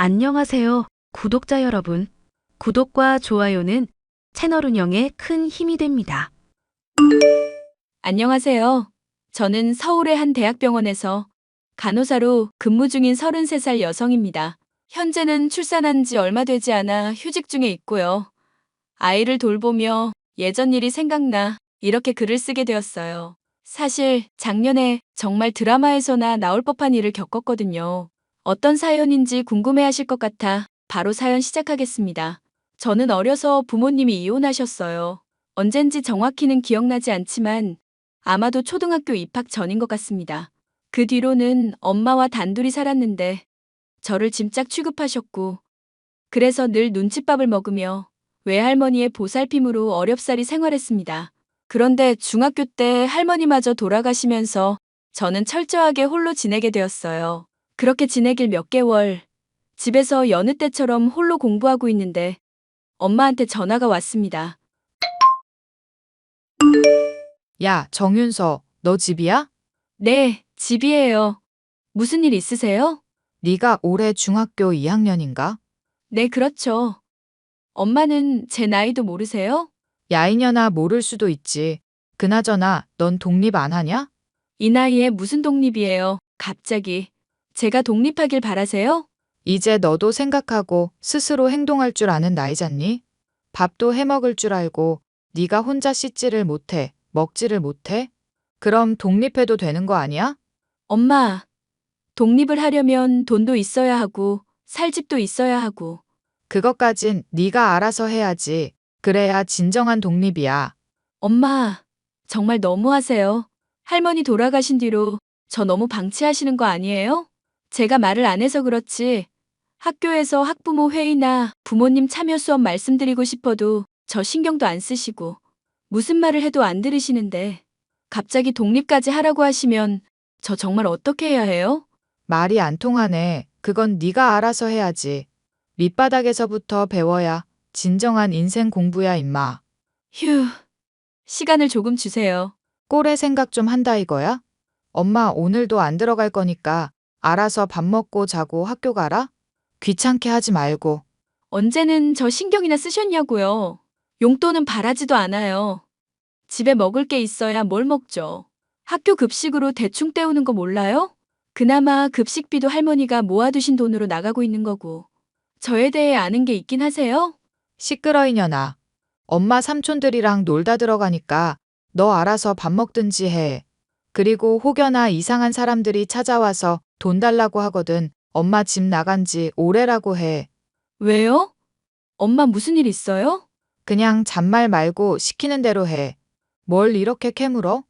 안녕하세요, 구독자 여러분. 구독과 좋아요는 채널 운영에 큰 힘이 됩니다. 안녕하세요. 저는 서울의 한 대학병원에서 간호사로 근무 중인 33살 여성입니다. 현재는 출산한 지 얼마 되지 않아 휴직 중에 있고요. 아이를 돌보며 예전 일이 생각나 이렇게 글을 쓰게 되었어요. 사실 작년에 정말 드라마에서나 나올 법한 일을 겪었거든요. 어떤 사연인지 궁금해하실 것 같아 바로 사연 시작하겠습니다. 저는 어려서 부모님이 이혼하셨어요. 언젠지 정확히는 기억나지 않지만 아마도 초등학교 입학 전인 것 같습니다. 그 뒤로는 엄마와 단둘이 살았는데 저를 짐짝 취급하셨고 그래서 늘 눈칫밥을 먹으며 외할머니의 보살핌으로 어렵사리 생활했습니다. 그런데 중학교 때 할머니마저 돌아가시면서 저는 철저하게 홀로 지내게 되었어요. 그렇게 지내길 몇 개월, 집에서 여느 때처럼 홀로 공부하고 있는데 엄마한테 전화가 왔습니다. 야, 정윤서, 너 집이야? 네, 집이에요. 무슨 일 있으세요? 네가 올해 중학교 2학년인가? 네, 그렇죠. 엄마는 제 나이도 모르세요? 야, 이년아, 모를 수도 있지. 그나저나, 넌 독립 안 하냐? 이 나이에 무슨 독립이에요, 갑자기. 제가 독립하길 바라세요? 이제 너도 생각하고 스스로 행동할 줄 아는 나이잖니? 밥도 해 먹을 줄 알고 네가 혼자 씻지를 못해, 먹지를 못해? 그럼 독립해도 되는 거 아니야? 엄마, 독립을 하려면 돈도 있어야 하고, 살 집도 있어야 하고. 그것까진 네가 알아서 해야지. 그래야 진정한 독립이야. 엄마, 정말 너무하세요. 할머니 돌아가신 뒤로 저 너무 방치하시는 거 아니에요? 제가 말을 안 해서 그렇지. 학교에서 학부모 회의나 부모님 참여 수업 말씀드리고 싶어도 저 신경도 안 쓰시고 무슨 말을 해도 안 들으시는데 갑자기 독립까지 하라고 하시면 저 정말 어떻게 해야 해요? 말이 안 통하네. 그건 네가 알아서 해야지. 밑바닥에서부터 배워야 진정한 인생 공부야, 임마. 휴, 시간을 조금 주세요. 꼴의 생각 좀 한다 이거야? 엄마 오늘도 안 들어갈 거니까 알아서 밥 먹고 자고 학교 가라? 귀찮게 하지 말고. 언제는 저 신경이나 쓰셨냐고요. 용돈은 바라지도 않아요. 집에 먹을 게 있어야 뭘 먹죠. 학교 급식으로 대충 때우는 거 몰라요? 그나마 급식비도 할머니가 모아두신 돈으로 나가고 있는 거고. 저에 대해 아는 게 있긴 하세요? 시끄러 이년아. 엄마 삼촌들이랑 놀다 들어가니까 너 알아서 밥 먹든지 해. 그리고 혹여나 이상한 사람들이 찾아와서 돈 달라고 하거든. 엄마 집 나간 지 오래라고 해. 왜요? 엄마 무슨 일 있어요? 그냥 잔말 말고 시키는 대로 해. 뭘 이렇게 캐물어?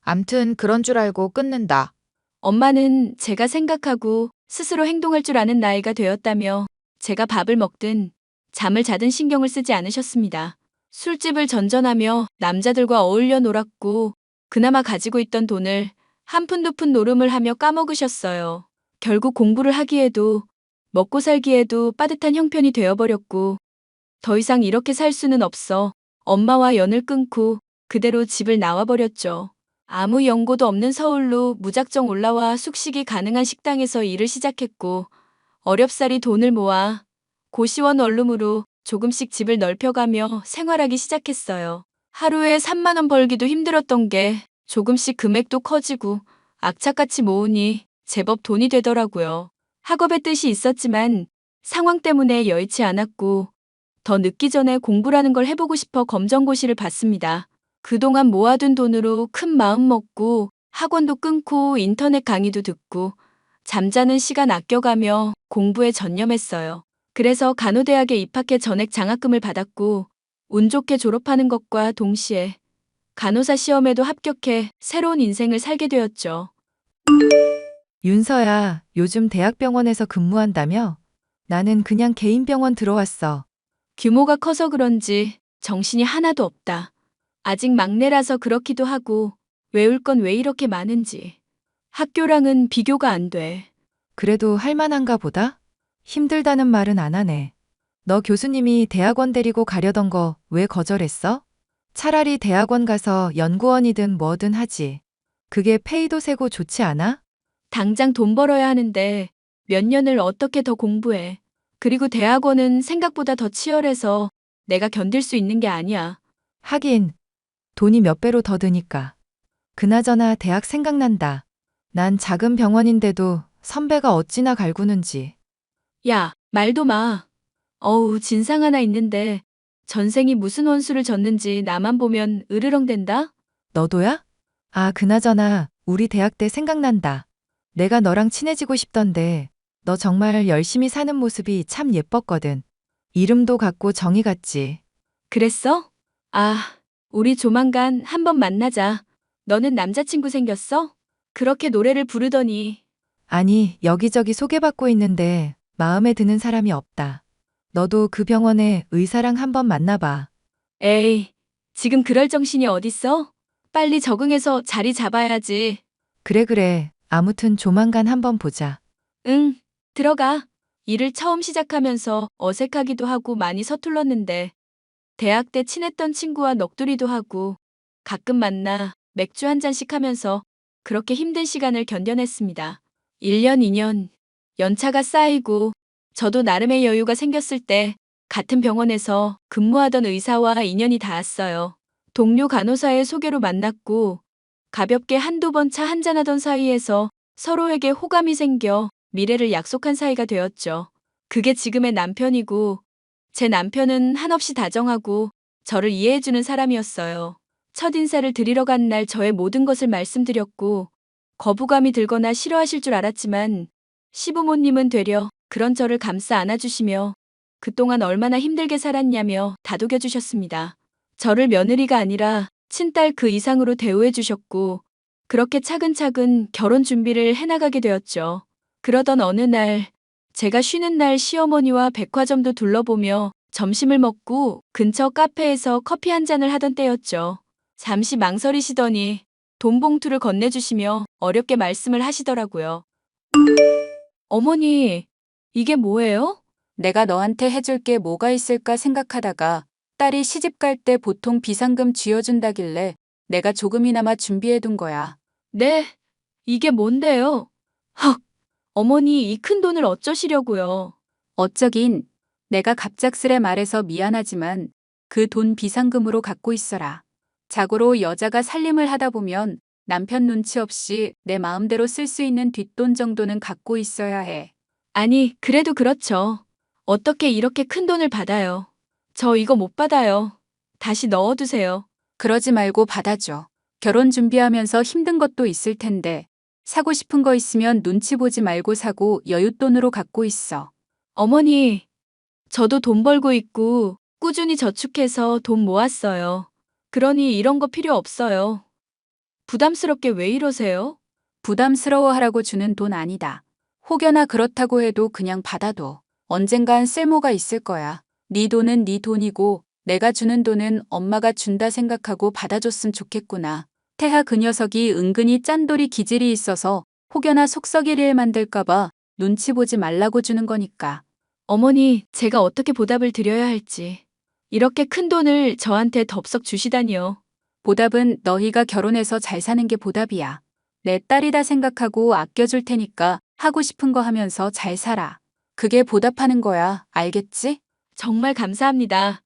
암튼 그런 줄 알고 끊는다. 엄마는 제가 생각하고 스스로 행동할 줄 아는 나이가 되었다며 제가 밥을 먹든 잠을 자든 신경을 쓰지 않으셨습니다. 술집을 전전하며 남자들과 어울려 놀았고 그나마 가지고 있던 돈을 한 푼 두 푼 노름을 하며 까먹으셨어요. 결국 공부를 하기에도 먹고 살기에도 빠듯한 형편이 되어버렸고 더 이상 이렇게 살 수는 없어 엄마와 연을 끊고 그대로 집을 나와버렸죠. 아무 연고도 없는 서울로 무작정 올라와 숙식이 가능한 식당에서 일을 시작했고 어렵사리 돈을 모아 고시원 원룸으로 조금씩 집을 넓혀가며 생활하기 시작했어요. 하루에 3만 원 벌기도 힘들었던 게 조금씩 금액도 커지고 악착같이 모으니 제법 돈이 되더라고요. 학업의 뜻이 있었지만 상황 때문에 여의치 않았고 더 늦기 전에 공부라는 걸 해보고 싶어 검정고시를 봤습니다. 그동안 모아둔 돈으로 큰 마음 먹고 학원도 끊고 인터넷 강의도 듣고 잠자는 시간 아껴가며 공부에 전념했어요. 그래서 간호대학에 입학해 전액 장학금을 받았고 운 좋게 졸업하는 것과 동시에 간호사 시험에도 합격해 새로운 인생을 살게 되었죠. 윤서야, 요즘 대학병원에서 근무한다며? 나는 그냥 개인 병원 들어왔어. 규모가 커서 그런지 정신이 하나도 없다. 아직 막내라서 그렇기도 하고 외울 건 왜 이렇게 많은지. 학교랑은 비교가 안 돼. 그래도 할만한가 보다? 힘들다는 말은 안 하네. 너 교수님이 대학원 데리고 가려던 거 왜 거절했어? 차라리 대학원 가서 연구원이든 뭐든 하지. 그게 페이도 세고 좋지 않아? 당장 돈 벌어야 하는데 몇 년을 어떻게 더 공부해. 그리고 대학원은 생각보다 더 치열해서 내가 견딜 수 있는 게 아니야. 하긴, 돈이 몇 배로 더 드니까. 그나저나 대학 생각난다. 난 작은 병원인데도 선배가 어찌나 갈구는지. 야, 말도 마. 어우, 진상 하나 있는데 전생이 무슨 원수를 졌는지 나만 보면 으르렁댄다? 너도야? 아, 그나저나 우리 대학 때 생각난다. 내가 너랑 친해지고 싶던데 너 정말 열심히 사는 모습이 참 예뻤거든. 이름도 같고 정이 같지. 그랬어? 아, 우리 조만간 한번 만나자. 너는 남자친구 생겼어? 그렇게 노래를 부르더니. 아니, 여기저기 소개받고 있는데 마음에 드는 사람이 없다. 너도 그 병원에 의사랑 한번 만나봐. 에이, 지금 그럴 정신이 어딨어? 빨리 적응해서 자리 잡아야지. 그래. 아무튼 조만간 한번 보자. 응, 들어가. 일을 처음 시작하면서 어색하기도 하고 많이 서툴렀는데 대학 때 친했던 친구와 넋두리도 하고 가끔 만나 맥주 한 잔씩 하면서 그렇게 힘든 시간을 견뎌냈습니다. 1년, 2년, 연차가 쌓이고 저도 나름의 여유가 생겼을 때 같은 병원에서 근무하던 의사와 인연이 닿았어요. 동료 간호사의 소개로 만났고 가볍게 한두 번 차 한잔하던 사이에서 서로에게 호감이 생겨 미래를 약속한 사이가 되었죠. 그게 지금의 남편이고 제 남편은 한없이 다정하고 저를 이해해주는 사람이었어요. 첫인사를 드리러 간 날 저의 모든 것을 말씀드렸고 거부감이 들거나 싫어하실 줄 알았지만 시부모님은 되려 그런 저를 감싸 안아주시며 그동안 얼마나 힘들게 살았냐며 다독여 주셨습니다. 저를 며느리가 아니라 친딸 그 이상으로 대우해 주셨고 그렇게 차근차근 결혼 준비를 해나가게 되었죠. 그러던 어느 날 제가 쉬는 날 시어머니와 백화점도 둘러보며 점심을 먹고 근처 카페에서 커피 한 잔을 하던 때였죠. 잠시 망설이시더니 돈 봉투를 건네주시며 어렵게 말씀을 하시더라고요. 어머니, 이게 뭐예요? 내가 너한테 해줄 게 뭐가 있을까 생각하다가 딸이 시집 갈 때 보통 비상금 쥐어준다길래 내가 조금이나마 준비해둔 거야. 네, 이게 뭔데요? 헉, 어머니 이 큰 돈을 어쩌시려고요? 어쩌긴 내가 갑작스레 말해서 미안하지만 그 돈 비상금으로 갖고 있어라. 자고로 여자가 살림을 하다 보면 남편 눈치 없이 내 마음대로 쓸 수 있는 뒷돈 정도는 갖고 있어야 해. 아니, 그래도 그렇죠. 어떻게 이렇게 큰 돈을 받아요? 저 이거 못 받아요. 다시 넣어두세요. 그러지 말고 받아줘. 결혼 준비하면서 힘든 것도 있을 텐데 사고 싶은 거 있으면 눈치 보지 말고 사고 여윳돈으로 갖고 있어. 어머니, 저도 돈 벌고 있고 꾸준히 저축해서 돈 모았어요. 그러니 이런 거 필요 없어요. 부담스럽게 왜 이러세요? 부담스러워하라고 주는 돈 아니다. 혹여나 그렇다고 해도 그냥 받아둬. 언젠간 쓸모가 있을 거야. 네 돈은 네 돈이고 내가 주는 돈은 엄마가 준다 생각하고 받아줬으면 좋겠구나. 태하 그 녀석이 은근히 짠돌이 기질이 있어서 혹여나 속썩일 일 만들까봐 눈치 보지 말라고 주는 거니까. 어머니, 제가 어떻게 보답을 드려야 할지. 이렇게 큰 돈을 저한테 덥석 주시다니요. 보답은 너희가 결혼해서 잘 사는 게 보답이야. 내 딸이다 생각하고 아껴줄 테니까 하고 싶은 거 하면서 잘 살아. 그게 보답하는 거야. 알겠지? 정말 감사합니다.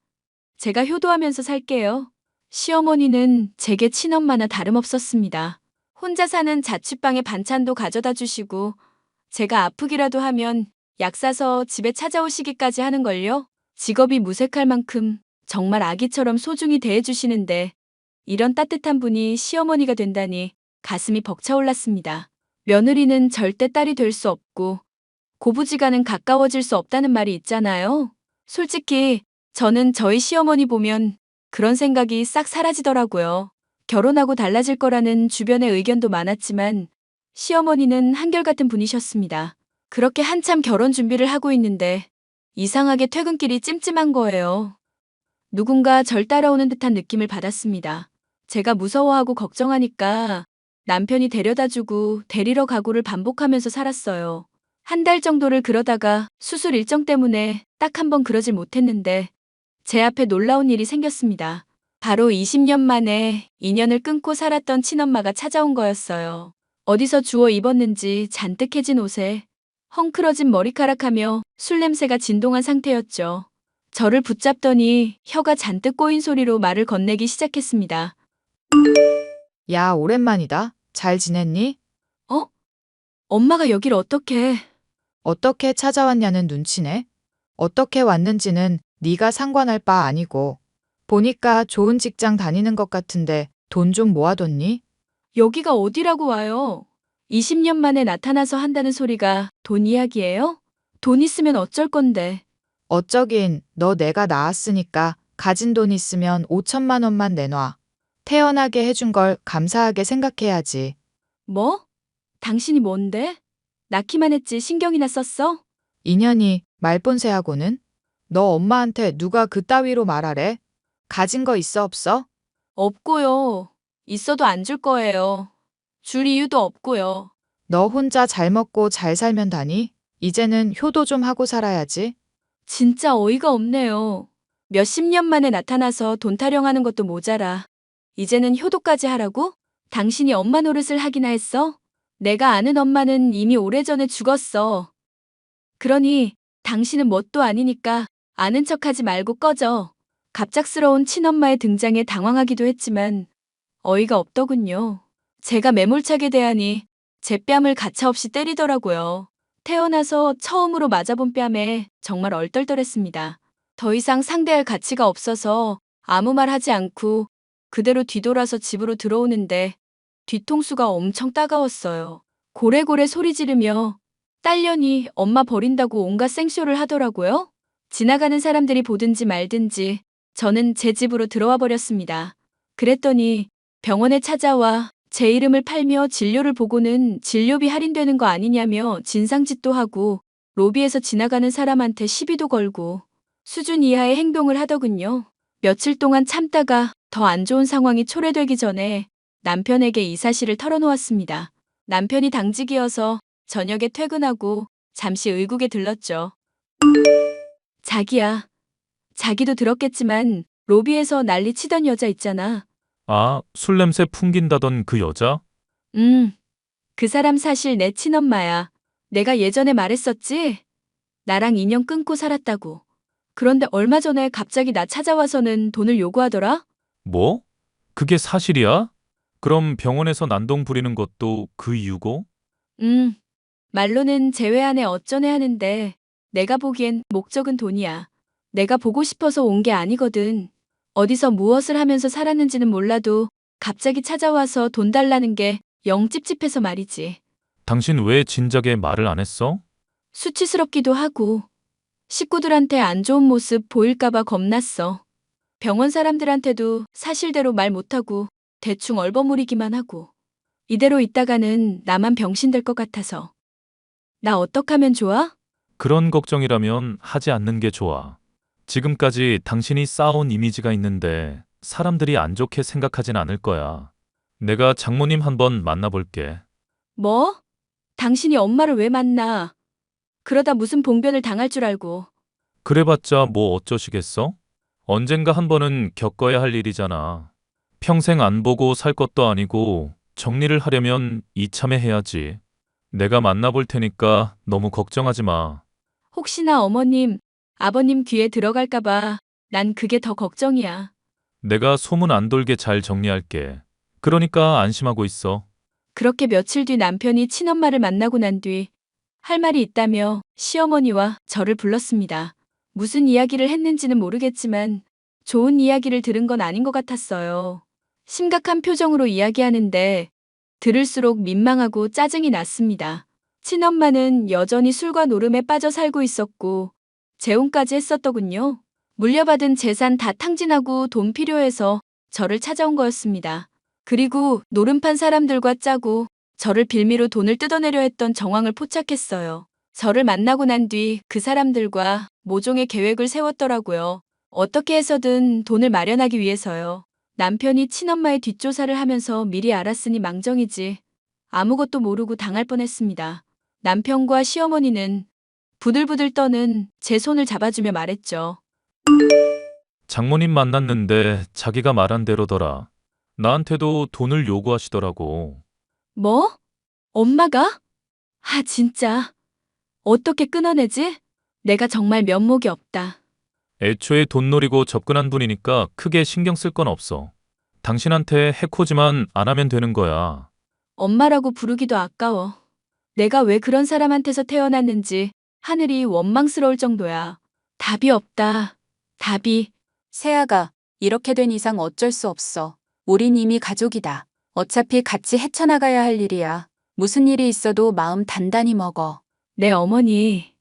제가 효도하면서 살게요. 시어머니는 제게 친엄마나 다름없었습니다. 혼자 사는 자취방에 반찬도 가져다 주시고 제가 아프기라도 하면 약 사서 집에 찾아오시기까지 하는걸요. 직업이 무색할 만큼 정말 아기처럼 소중히 대해주시는데 이런 따뜻한 분이 시어머니가 된다니 가슴이 벅차올랐습니다. 며느리는 절대 딸이 될 수 없고 고부지간은 가까워질 수 없다는 말이 있잖아요. 솔직히 저는 저희 시어머니 보면 그런 생각이 싹 사라지더라고요. 결혼하고 달라질 거라는 주변의 의견도 많았지만 시어머니는 한결같은 분이셨습니다. 그렇게 한참 결혼 준비를 하고 있는데 이상하게 퇴근길이 찜찜한 거예요. 누군가 절 따라오는 듯한 느낌을 받았습니다. 제가 무서워하고 걱정하니까 남편이 데려다주고 데리러 가고를 반복하면서 살았어요. 한 달 정도를 그러다가 수술 일정 때문에 딱 한 번 그러질 못했는데 제 앞에 놀라운 일이 생겼습니다. 바로 20년 만에 인연을 끊고 살았던 친엄마가 찾아온 거였어요. 어디서 주워 입었는지 잔뜩해진 옷에 헝클어진 머리카락하며 술 냄새가 진동한 상태였죠. 저를 붙잡더니 혀가 잔뜩 꼬인 소리로 말을 건네기 시작했습니다. 야, 오랜만이다. 잘 지냈니? 엄마가 여길 어떻게... 어떻게 찾아왔냐는 눈치네. 어떻게 왔는지는 네가 상관할 바 아니고. 보니까 좋은 직장 다니는 것 같은데 돈 좀 모아뒀니? 여기가 어디라고 와요? 20년 만에 나타나서 한다는 소리가 돈 이야기예요? 돈 있으면 어쩔 건데. 어쩌긴 너 내가 낳았으니까 가진 돈 있으면 5천만 원만 내놔. 태어나게 해준 걸 감사하게 생각해야지. 뭐? 당신이 뭔데? 낳기만 했지 신경이나 썼어? 인연이 말본세하고는? 너 엄마한테 누가 그따위로 말하래? 가진 거 있어 없어? 없고요. 있어도 안 줄 거예요. 줄 이유도 없고요. 너 혼자 잘 먹고 잘 살면 다니? 이제는 효도 좀 하고 살아야지. 진짜 어이가 없네요. 몇십 년 만에 나타나서 돈 타령하는 것도 모자라. 이제는 효도까지 하라고? 당신이 엄마 노릇을 하기나 했어? 내가 아는 엄마는 이미 오래전에 죽었어. 그러니 당신은 뭣도 아니니까 아는 척하지 말고 꺼져. 갑작스러운 친엄마의 등장에 당황하기도 했지만 어이가 없더군요. 제가 매몰차게 대하니 제 뺨을 가차없이 때리더라고요. 태어나서 처음으로 맞아본 뺨에 정말 얼떨떨했습니다. 더 이상 상대할 가치가 없어서 아무 말 하지 않고 그대로 뒤돌아서 집으로 들어오는데 뒤통수가 엄청 따가웠어요. 고래고래 소리 지르며 딸년이 엄마 버린다고 온갖 생쇼를 하더라고요. 지나가는 사람들이 보든지 말든지 저는 제 집으로 들어와 버렸습니다. 그랬더니 병원에 찾아와 제 이름을 팔며 진료를 보고는 진료비 할인되는 거 아니냐며 진상짓도 하고 로비에서 지나가는 사람한테 시비도 걸고 수준 이하의 행동을 하더군요. 며칠 동안 참다가 더 안 좋은 상황이 초래되기 전에 남편에게 이 사실을 털어놓았습니다. 남편이 당직이어서 저녁에 퇴근하고 잠시 의국에 들렀죠. 자기야. 자기도 들었겠지만 로비에서 난리 치던 여자 있잖아. 아, 술 냄새 풍긴다던 그 여자? 그 사람 사실 내 친엄마야. 내가 예전에 말했었지? 나랑 인연 끊고 살았다고. 그런데 얼마 전에 갑자기 나 찾아와서는 돈을 요구하더라? 뭐? 그게 사실이야? 그럼 병원에서 난동 부리는 것도 그 이유고? 말로는 제외하네 어쩌네 하는데 내가 보기엔 목적은 돈이야. 내가 보고 싶어서 온 게 아니거든. 어디서 무엇을 하면서 살았는지는 몰라도 갑자기 찾아와서 돈 달라는 게 영 찝찝해서 말이지. 당신 왜 진작에 말을 안 했어? 수치스럽기도 하고 식구들한테 안 좋은 모습 보일까봐 겁났어. 병원 사람들한테도 사실대로 말 못하고 대충 얼버무리기만 하고 이대로 있다가는 나만 병신될 것 같아서. 나 어떡하면 좋아? 그런 걱정이라면 하지 않는 게 좋아. 지금까지 당신이 쌓아온 이미지가 있는데 사람들이 안 좋게 생각하진 않을 거야. 내가 장모님 한번 만나볼게. 뭐? 당신이 엄마를 왜 만나? 그러다 무슨 봉변을 당할 줄 알고. 그래봤자 뭐 어쩌시겠어? 언젠가 한 번은 겪어야 할 일이잖아. 평생 안 보고 살 것도 아니고 정리를 하려면 이참에 해야지. 내가 만나볼 테니까 너무 걱정하지 마. 혹시나 어머님, 아버님 귀에 들어갈까봐 난 그게 더 걱정이야. 내가 소문 안 돌게 잘 정리할게. 그러니까 안심하고 있어. 그렇게 며칠 뒤 남편이 친엄마를 만나고 난 뒤 할 말이 있다며 시어머니와 저를 불렀습니다. 무슨 이야기를 했는지는 모르겠지만 좋은 이야기를 들은 건 아닌 것 같았어요. 심각한 표정으로 이야기하는데 들을수록 민망하고 짜증이 났습니다. 친엄마는 여전히 술과 노름에 빠져 살고 있었고 재혼까지 했었더군요. 물려받은 재산 다 탕진하고 돈 필요해서 저를 찾아온 거였습니다. 그리고 노름판 사람들과 짜고 저를 빌미로 돈을 뜯어내려 했던 정황을 포착했어요. 저를 만나고 난 뒤 그 사람들과 모종의 계획을 세웠더라고요. 어떻게 해서든 돈을 마련하기 위해서요. 남편이 친엄마의 뒷조사를 하면서 미리 알았으니 망정이지. 아무것도 모르고 당할 뻔했습니다. 남편과 시어머니는 부들부들 떠는 제 손을 잡아주며 말했죠. 장모님 만났는데 자기가 말한 대로더라. 나한테도 돈을 요구하시더라고. 뭐? 엄마가? 아, 진짜. 어떻게 끊어내지? 내가 정말 면목이 없다. 애초에 돈 노리고 접근한 분이니까 크게 신경 쓸 건 없어. 당신한테 해코지만 안 하면 되는 거야. 엄마라고 부르기도 아까워. 내가 왜 그런 사람한테서 태어났는지 하늘이 원망스러울 정도야. 답이 없다. 답이. 세아가, 이렇게 된 이상 어쩔 수 없어. 우린 이미 가족이다. 어차피 같이 헤쳐나가야 할 일이야. 무슨 일이 있어도 마음 단단히 먹어. 내 어머니.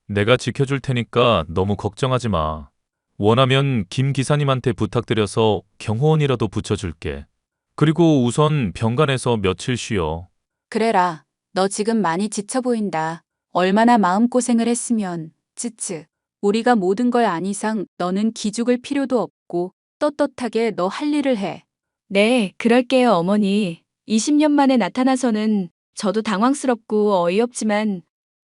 내가 지켜줄 테니까 너무 걱정하지 마. 원하면 김 기사님한테 부탁드려서 경호원이라도 붙여줄게. 그리고 우선 병간에서 며칠 쉬어. 그래라. 너 지금 많이 지쳐 보인다. 얼마나 마음고생을 했으면. 츠츠. 우리가 모든 걸 안 이상 너는 기죽을 필요도 없고 떳떳하게 너 할 일을 해. 네, 그럴게요, 어머니. 20년 만에 나타나서는 저도 당황스럽고 어이없지만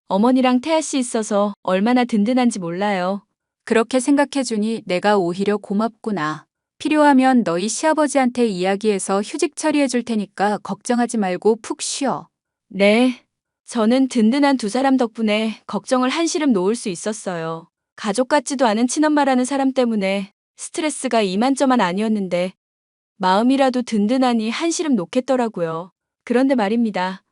어머니랑 태아 씨 있어서 얼마나 든든한지 몰라요. 그렇게 생각해주니 내가 오히려 고맙구나. 필요하면 너희 시아버지한테 이야기해서 휴직 처리해줄 테니까 걱정하지 말고 푹 쉬어. 네. 저는 든든한 두 사람 덕분에 걱정을 한시름 놓을 수 있었어요. 가족 같지도 않은 친엄마라는 사람 때문에 스트레스가 이만저만 아니었는데 마음이라도 든든하니 한시름 놓겠더라고요. 그런데 말입니다.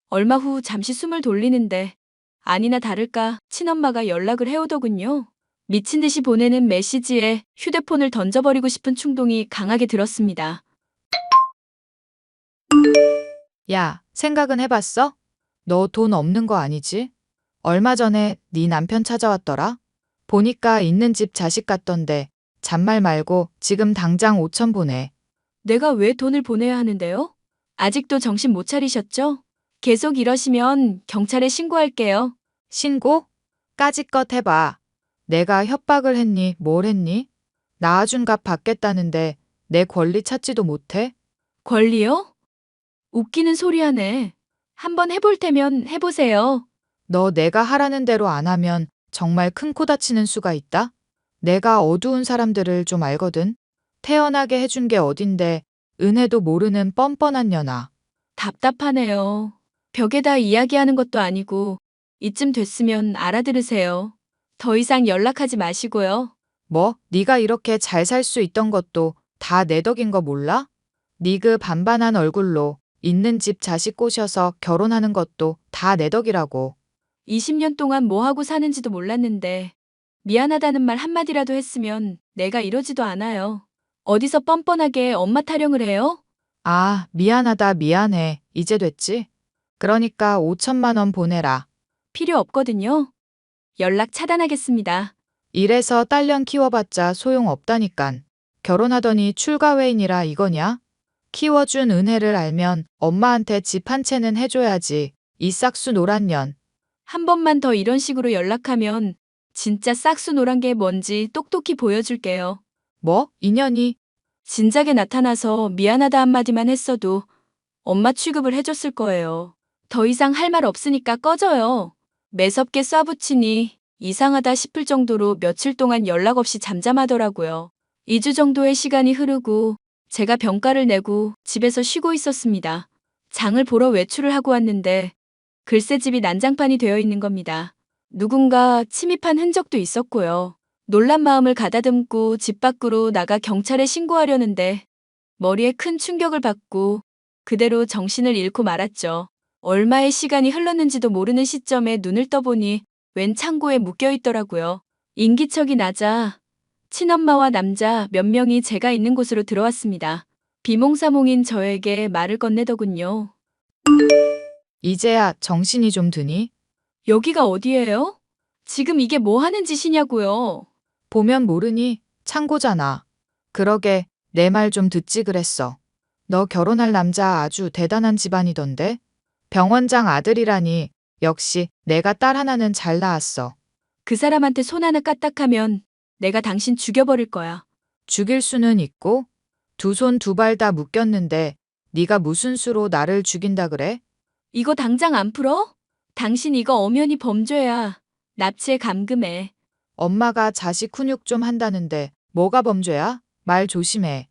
얼마 후 잠시 숨을 돌리는데 아니나 다를까 친엄마가 연락을 해오더군요. 미친 듯이 보내는 메시지에 휴대폰을 던져버리고 싶은 충동이 강하게 들었습니다. 야, 생각은 해봤어? 너 돈 없는 거 아니지? 얼마 전에 네 남편 찾아왔더라? 보니까 있는 집 자식 같던데 잔말 말고 지금 당장 5천 보내. 내가 왜 돈을 보내야 하는데요? 아직도 정신 못 차리셨죠? 계속 이러시면 경찰에 신고할게요. 신고? 까짓것 해봐. 내가 협박을 했니? 뭘 했니? 낳아준 값 받겠다는데 내 권리 찾지도 못해? 권리요? 웃기는 소리 하네. 한번 해볼 테면 해보세요. 너 내가 하라는 대로 안 하면 정말 큰 코 다치는 수가 있다? 내가 어두운 사람들을 좀 알거든. 태어나게 해준 게 어딘데 은혜도 모르는 뻔뻔한 년아. 답답하네요. 벽에다 이야기하는 것도 아니고 이쯤 됐으면 알아들으세요. 더 이상 연락하지 마시고요. 뭐? 네가 이렇게 잘 살 수 있던 것도 다 내 덕인 거 몰라? 니그 반반한 얼굴로 있는 집 자식 꼬셔서 결혼하는 것도 다 내 덕이라고. 20년 동안 뭐 하고 사는지도 몰랐는데 미안하다는 말 한마디라도 했으면 내가 이러지도 않아요. 어디서 뻔뻔하게 엄마 타령을 해요? 아, 미안하다 미안해. 이제 됐지? 그러니까 5천만 원 보내라. 필요 없거든요. 연락 차단하겠습니다. 이래서 딸년 키워봤자 소용없다니깐. 결혼하더니 출가회인이라 이거냐? 키워준 은혜를 알면 엄마한테 집 한 채는 해줘야지. 이 싹수 노란 년. 한 번만 더 이런 식으로 연락하면 진짜 싹수 노란 게 뭔지 똑똑히 보여줄게요. 뭐? 인연이? 진작에 나타나서 미안하다 한마디만 했어도 엄마 취급을 해줬을 거예요. 더 이상 할 말 없으니까 꺼져요. 매섭게 쏴붙이니 이상하다 싶을 정도로 며칠 동안 연락 없이 잠잠하더라고요. 2주 정도의 시간이 흐르고 제가 병가를 내고 집에서 쉬고 있었습니다. 장을 보러 외출을 하고 왔는데 글쎄 집이 난장판이 되어 있는 겁니다. 누군가 침입한 흔적도 있었고요. 놀란 마음을 가다듬고 집 밖으로 나가 경찰에 신고하려는데 머리에 큰 충격을 받고 그대로 정신을 잃고 말았죠. 얼마의 시간이 흘렀는지도 모르는 시점에 눈을 떠보니 웬 창고에 묶여 있더라고요. 인기척이 나자 친엄마와 남자 몇 명이 제가 있는 곳으로 들어왔습니다. 비몽사몽인 저에게 말을 건네더군요. 이제야 정신이 좀 드니? 여기가 어디예요? 지금 이게 뭐 하는 짓이냐고요. 보면 모르니? 창고잖아. 그러게 내 말 좀 듣지 그랬어. 너 결혼할 남자 아주 대단한 집안이던데? 병원장 아들이라니 역시 내가 딸 하나는 잘 낳았어. 그 사람한테 손 하나 까딱하면 내가 당신 죽여버릴 거야. 죽일 수는 있고 두 손 두 발 다 묶였는데 네가 무슨 수로 나를 죽인다 그래? 이거 당장 안 풀어? 당신 이거 엄연히 범죄야. 납치에 감금해. 엄마가 자식 훈육 좀 한다는데 뭐가 범죄야? 말 조심해.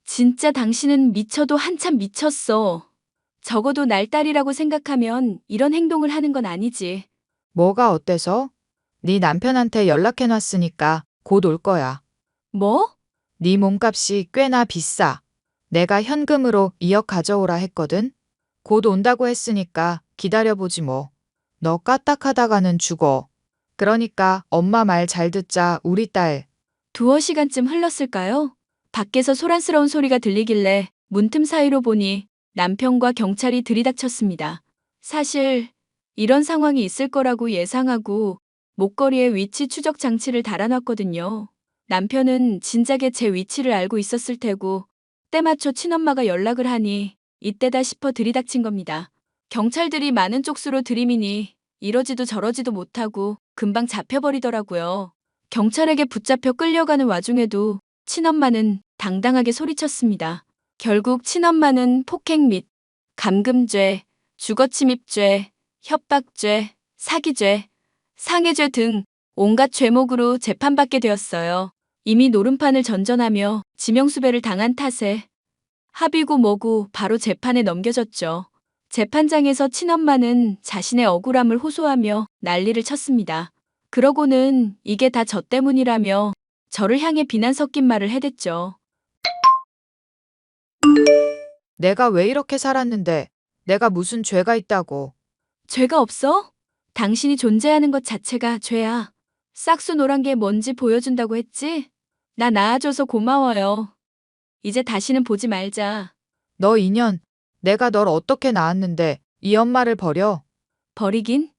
진짜 당신은 미쳐도 한참 미쳤어. 적어도 날 딸이라고 생각하면 이런 행동을 하는 건 아니지. 뭐가 어때서? 네 남편한테 연락해놨으니까 곧 올 거야. 뭐? 네 몸값이 꽤나 비싸. 내가 현금으로 2억 가져오라 했거든. 곧 온다고 했으니까 기다려보지 뭐. 너 까딱하다가는 죽어. 그러니까 엄마 말 잘 듣자, 우리 딸. 두어 시간쯤 흘렀을까요? 밖에서 소란스러운 소리가 들리길래 문틈 사이로 보니 남편과 경찰이 들이닥쳤습니다. 사실 이런 상황이 있을 거라고 예상하고 목걸이에 위치 추적 장치를 달아놨거든요. 남편은 진작에 제 위치를 알고 있었을 테고 때맞춰 친엄마가 연락을 하니 이때다 싶어 들이닥친 겁니다. 경찰들이 많은 쪽수로 들이미니 이러지도 저러지도 못하고 금방 잡혀버리더라고요. 경찰에게 붙잡혀 끌려가는 와중에도 친엄마는 당당하게 소리쳤습니다. 결국 친엄마는 폭행 및 감금죄, 주거침입죄, 협박죄, 사기죄, 상해죄 등 온갖 죄목으로 재판받게 되었어요. 이미 노름판을 전전하며 지명수배를 당한 탓에 합의고 뭐고 바로 재판에 넘겨졌죠. 재판장에서 친엄마는 자신의 억울함을 호소하며 난리를 쳤습니다. 그러고는 이게 다 저 때문이라며 저를 향해 비난 섞인 말을 해댔죠. 내가 왜 이렇게 살았는데 내가 무슨 죄가 있다고. 죄가 없어? 당신이 존재하는 것 자체가 죄야. 싹수 노란 게 뭔지 보여준다고 했지? 나 낳아줘서 고마워요. 이제 다시는 보지 말자. 너 인연, 내가 널 어떻게 낳았는데 이 엄마를 버려? 버리긴?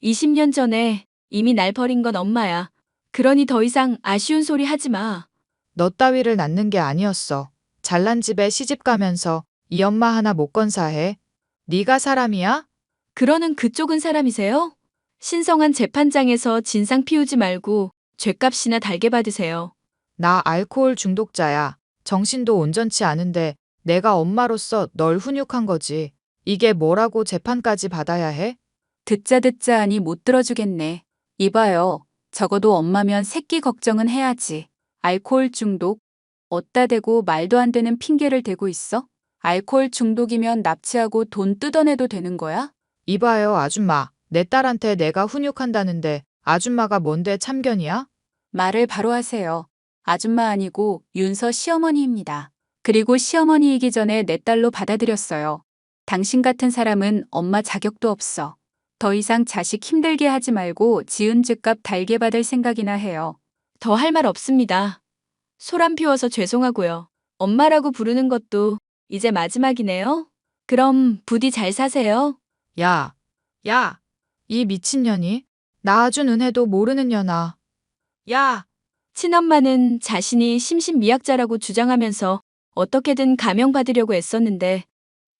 20년 전에 이미 날 버린 건 엄마야. 그러니 더 이상 아쉬운 소리 하지 마. 너 따위를 낳는 게 아니었어. 잘난 집에 시집 가면서 이 엄마 하나 못 건사해. 네가 사람이야? 그러는 그쪽은 사람이세요? 신성한 재판장에서 진상 피우지 말고 죗값이나 달게 받으세요. 나 알코올 중독자야. 정신도 온전치 않은데 내가 엄마로서 널 훈육한 거지. 이게 뭐라고 재판까지 받아야 해? 듣자 하니 못 들어주겠네. 이봐요. 적어도 엄마면 새끼 걱정은 해야지. 알코올 중독? 어따 대고 말도 안 되는 핑계를 대고 있어? 알코올 중독이면 납치하고 돈 뜯어내도 되는 거야? 이봐요, 아줌마. 내 딸한테 내가 훈육한다는데 아줌마가 뭔데 참견이야? 말을 바로 하세요. 아줌마 아니고 윤서 시어머니입니다. 그리고 시어머니이기 전에 내 딸로 받아들였어요. 당신 같은 사람은 엄마 자격도 없어. 더 이상 자식 힘들게 하지 말고 지은 죗값 달게 받을 생각이나 해요. 더 할 말 없습니다. 소란 피워서 죄송하고요. 엄마라고 부르는 것도 이제 마지막이네요. 그럼 부디 잘 사세요. 야, 야, 이 미친년이? 낳아준 은혜도 모르는 년아. 야, 친엄마는 자신이 심신미약자라고 주장하면서 어떻게든 감형받으려고 애썼는데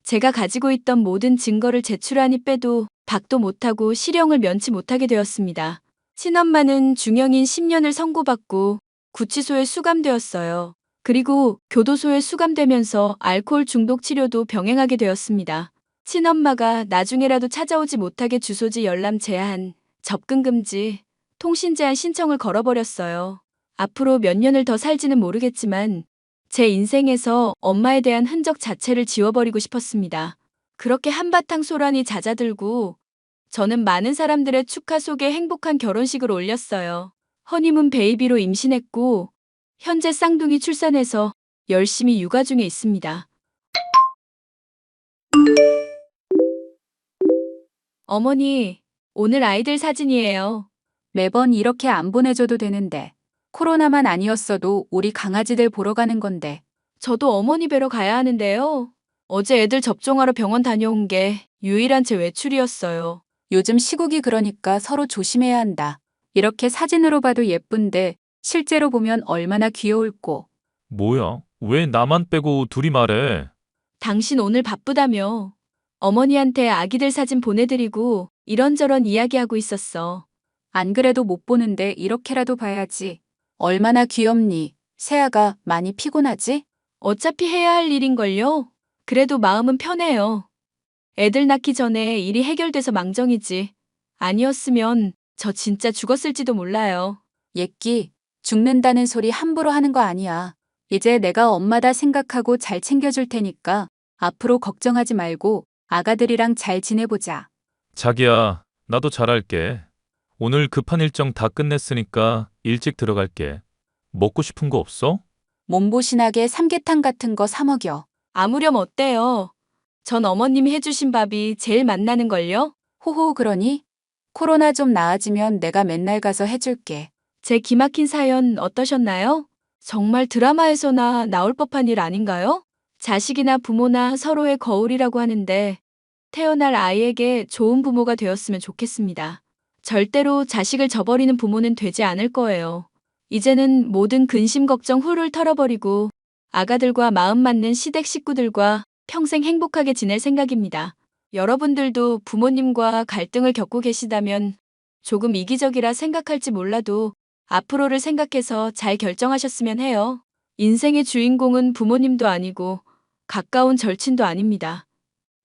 제가 가지고 있던 모든 증거를 제출하니 빼도 박도 못하고 실형을 면치 못하게 되었습니다. 친엄마는 중형인 10년을 선고받고 구치소에 수감되었어요. 그리고 교도소에 수감되면서 알코올 중독 치료도 병행하게 되었습니다. 친엄마가 나중에라도 찾아오지 못하게 주소지 열람 제한, 접근 금지, 통신 제한 신청을 걸어버렸어요. 앞으로 몇 년을 더 살지는 모르겠지만 제 인생에서 엄마에 대한 흔적 자체를 지워버리고 싶었습니다. 그렇게 한바탕 소란이 잦아들고 저는 많은 사람들의 축하 속에 행복한 결혼식을 올렸어요. 허니문 베이비로 임신했고 현재 쌍둥이 출산해서 열심히 육아 중에 있습니다. 어머니, 오늘 아이들 사진이에요. 매번 이렇게 안 보내줘도 되는데. 코로나만 아니었어도 우리 강아지들 보러 가는 건데. 저도 어머니 뵈러 가야 하는데요. 어제 애들 접종하러 병원 다녀온 게 유일한 제 외출이었어요. 요즘 시국이 그러니까 서로 조심해야 한다. 이렇게 사진으로 봐도 예쁜데 실제로 보면 얼마나 귀여울꼬. 뭐야? 왜 나만 빼고 둘이 말해? 당신 오늘 바쁘다며. 어머니한테 아기들 사진 보내드리고 이런저런 이야기하고 있었어. 안 그래도 못 보는데 이렇게라도 봐야지. 얼마나 귀엽니? 세아가 많이 피곤하지? 어차피 해야 할 일인걸요? 그래도 마음은 편해요. 애들 낳기 전에 일이 해결돼서 망정이지. 아니었으면 저 진짜 죽었을지도 몰라요. 예끼, 죽는다는 소리 함부로 하는 거 아니야. 이제 내가 엄마다 생각하고 잘 챙겨줄 테니까 앞으로 걱정하지 말고 아가들이랑 잘 지내보자. 자기야, 나도 잘할게. 오늘 급한 일정 다 끝냈으니까 일찍 들어갈게. 먹고 싶은 거 없어? 몸보신하게 삼계탕 같은 거 사 먹여. 아무렴 어때요? 전 어머님이 해주신 밥이 제일 맛나는걸요? 호호 그러니? 코로나 좀 나아지면 내가 맨날 가서 해줄게. 제 기막힌 사연 어떠셨나요? 정말 드라마에서나 나올 법한 일 아닌가요? 자식이나 부모나 서로의 거울이라고 하는데 태어날 아이에게 좋은 부모가 되었으면 좋겠습니다. 절대로 자식을 저버리는 부모는 되지 않을 거예요. 이제는 모든 근심 걱정 훌훌 털어버리고 아가들과 마음 맞는 시댁 식구들과 평생 행복하게 지낼 생각입니다. 여러분들도 부모님과 갈등을 겪고 계시다면 조금 이기적이라 생각할지 몰라도 앞으로를 생각해서 잘 결정하셨으면 해요. 인생의 주인공은 부모님도 아니고 가까운 절친도 아닙니다.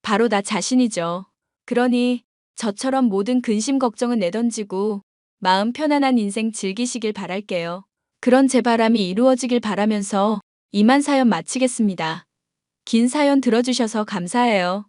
바로 나 자신이죠. 그러니 저처럼 모든 근심 걱정은 내던지고 마음 편안한 인생 즐기시길 바랄게요. 그런 제 바람이 이루어지길 바라면서 이만 사연 마치겠습니다. 긴 사연 들어주셔서 감사해요.